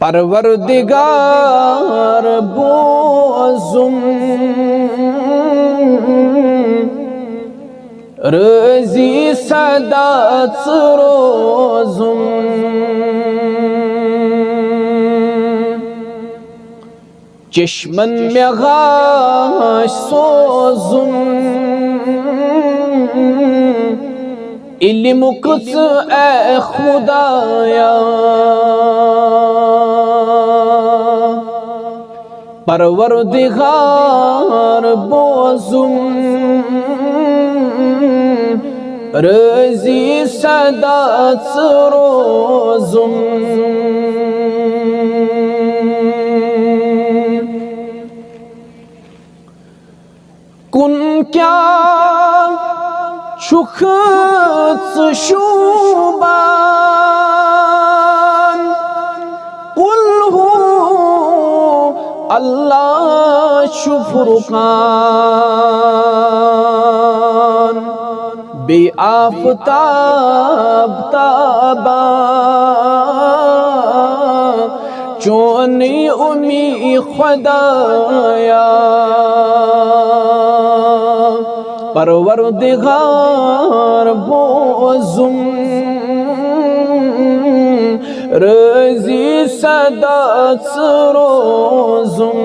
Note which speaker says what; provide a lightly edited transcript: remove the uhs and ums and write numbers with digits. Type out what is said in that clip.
Speaker 1: परवरदिगार बोजुम रजी सदा रोजुम चश्मन में गाश सोजुम इल्म कुछ ए खुदाया परवरदिगार बोजुम रजी सदा रोजुम कुन क्या शुखत शुबान कुल हु अल्लाह शुफुरकान बे आफताब ताबा चोनी उमी खुदाया परवरदिगार बोजुम रजी सदा रोजुम